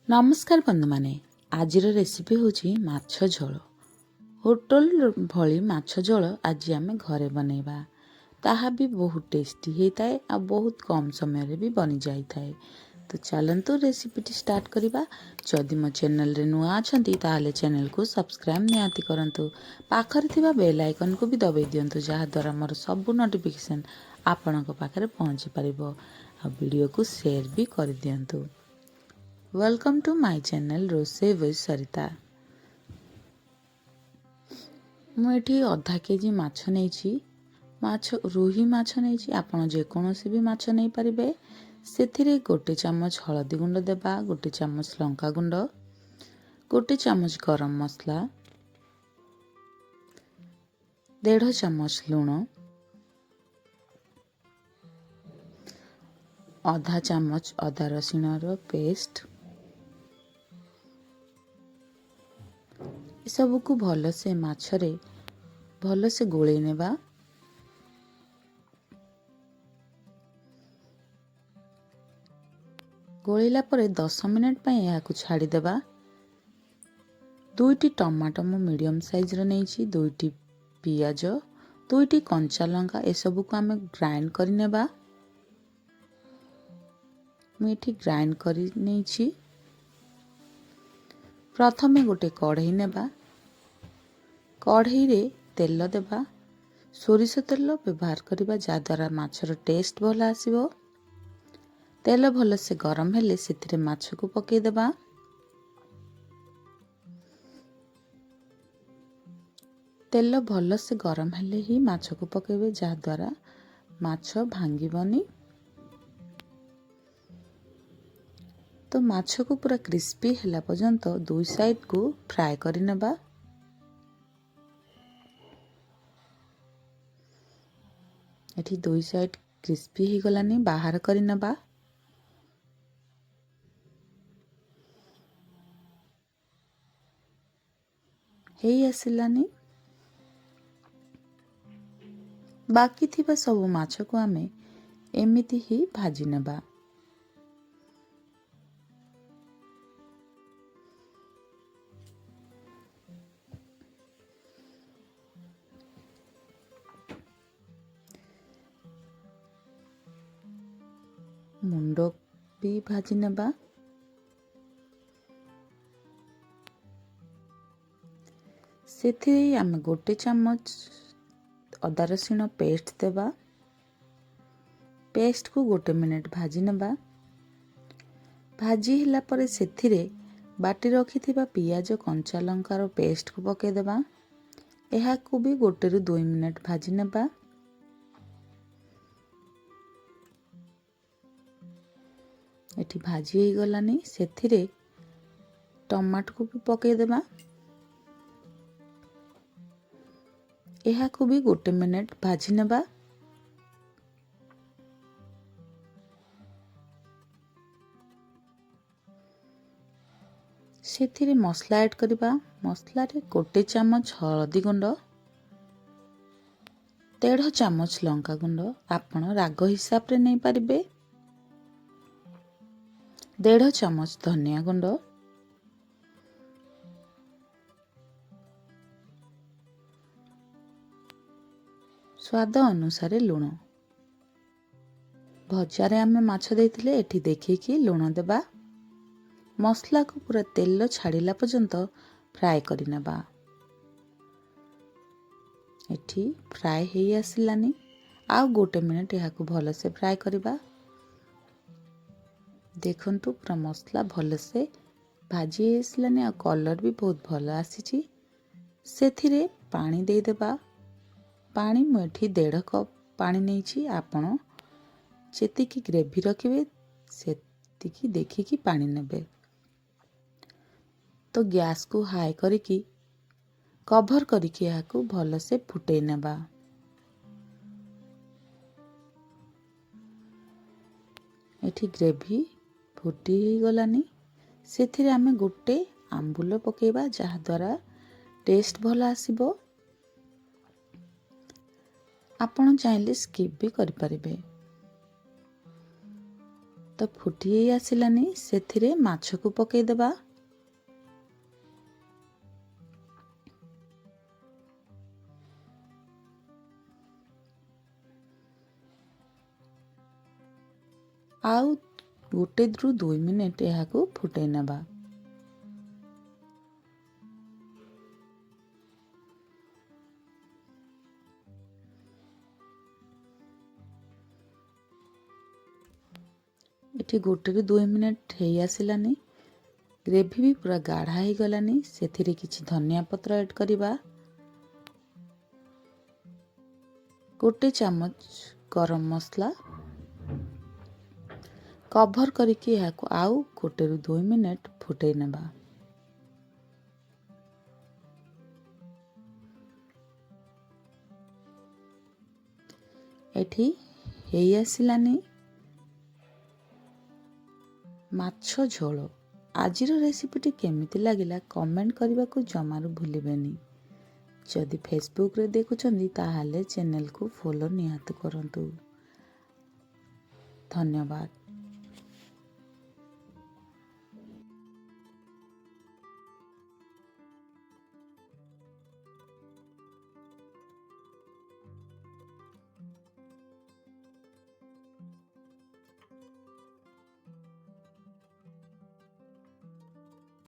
नमस्कार बंधु माने आज रेसिपी होची माछ झोल। होटल भली माछ झोल आज आम घरे बनैबा। ताहा भी बहुत टेस्टी होता है आ बहुत कम समय रे भी बनी जाई थाए। तो चलंतु रेसिपी स्टार्ट करिबा। जदि मो चैनल रे नुआ अछंती ताहाले चैनल को सब्सक्राइब नियाती करंतु। पाखरे थिबा बेल आइकन को भी दबाई दियंतु जहा द्वारा मोर सब नोटिफिकेशन आपनक पाखरे पहुंची परिबो। आ वीडियो को शेयर भी कर दियंतु। वेलकम टू माय चैनल रोसे विथ सरिता। मुझे अधा केजी माछ नहीं माछ रुही माछ नहीं आपड़ जेकोसी भी माछ नहीं पारे। से गोटे चामच हलदी गुंड देबा, गोटे चामच लंका गुंड, गोटे चामच गरम मसला, 1.5 चामच लुण, आधा चामच अदा रसुण पेस्ट, सबू को भलसे माछरे भलसे गोले नेबा। गोलेला परे 10 मिनिट पई या को छाड़ी देबा। दुईटी टमाटो मु मीडियम साइज रो नेछि, दुईटी पियाज, दुईटी कंचा लंका ए सब को हमें ग्राइंड करि नेबा। मेठी ग्राइंड करि नेछि। प्रथमे गोटे कढ़ई नेबा। कढ़ई रे तेल देबा। सोरिष तेल व्यवहार करिबा जा द्वारा माछर टेस्ट भल आसीबो। तेल भल से गरम हेले सेथिरे माछ को पकेई देबा। तेल भल से गरम हेले ही माछ को पकेबे जा द्वारा माछ भांगीबनी। तो माछ को पूरा क्रिस्पी हेला पर्यंत दुई साइड को फ्राए करि नेबा। एठी दुई साइड क्रिस्पी ही गलानी बाहर करि नेबा। हेई आसिलानी। बाकी थिबा सब माछ को आमे एमिति ही भाजी नेबा। मुंड भी भाजी नेबा। सेथिरे आमे गोटे चामच अदा रसुण पेस्ट देबा। पेस्ट को गोटे मिनट भाजी नेबा। भाजी हिला परे सेथिरे बाटी रखी थिबा पियाज कंचा लंकार पेस्ट को पके देबा। एहा को भी गोटे रु 2 मिनट भाजी नेबा। एठी भाजी ही गलानी सेथिरे टमाटो को भी पके देबा। एहा को भी गोटे मिनट भाजी नेबा। सेथिरे मसला ऐड करिबा। मसला रे गोटे चामच हळदी गुंड, 1.5 चामच लंका गुंड, आपण राग हिसाब रे नै पारिबे, 1.5 चामच धनिया गुंड, स्वाद अनुसार लुण। भजारे आमे माछ देथिले एठी देखिकी लुण देबा। मसला को पूरा तेल छाड़िला पर्यंत फ्राए करि नेबा। एठी फ्राए हेई आसिलानी। आउ गोटे मिनट यहाँ को भल से फ्राए करिबा। देखंतु पूरा मसला भल से भाजी आसिलानी आ कलर भी बहुत भल आसीची। सेथिरे पानी दे देबा। पानी मु एठी 1.5 कप पानी नेछि। आपण जेतिकी ग्रेवी रखिबे सेतिकी देखिकी पानी नेबे। तो गैस को हाई करिकी कभर करिकी यहाँ को भल से फुटै नेबा। एठी ग्रेवी फुटी ही गलानी। सेथिरे आमे गोटे आंबुल पकेबा जहा द्वारा टेस्ट भल आसीबो। आपण चाहिले स्किप भी करि परिबे। ତ ଫୁଟି ହେଇ ଆସିଲାନି, ସେଥିରେ ମାଛକୁ ପକେଇଦେବା। ଆଉ 1-2 ମିନିଟ୍ ଏହାକୁ ଫୁଟେଇ ନେବା। ଏଠି 1-2 ମିନିଟ୍ ହେଇ ଆସିଲାନି, ଗ୍ରେଭି ବି ପୁରା ଗାଢ଼ା ହେଇଗଲାନି। ସେଥିରେ କିଛି ଧନିଆ ପତ୍ର ଆଡ୍ କରିବା, 1 ଚାମଚ ଗରମ ମସଲା, କଭର କରିକି ଏହାକୁ ଆଉ 1-2 ମିନିଟ୍ ଫୁଟେଇ ନେବା। ଏଠି ହେଇ ଆସିଲାନି ମାଛ ଝୋଳ। ଆଜିର ରେସିପିଟି କେମିତି ଲାଗିଲା କମେଣ୍ଟ କରିବାକୁ ଜମାରୁ ଭୁଲିବେନି। ଯଦି ଫେସବୁକରେ ଦେଖୁଛନ୍ତି ତାହେଲେ ଚ୍ୟାନେଲକୁ ଫଲୋ ନିହାତି କରନ୍ତୁ। ଧନ୍ୟବାଦ।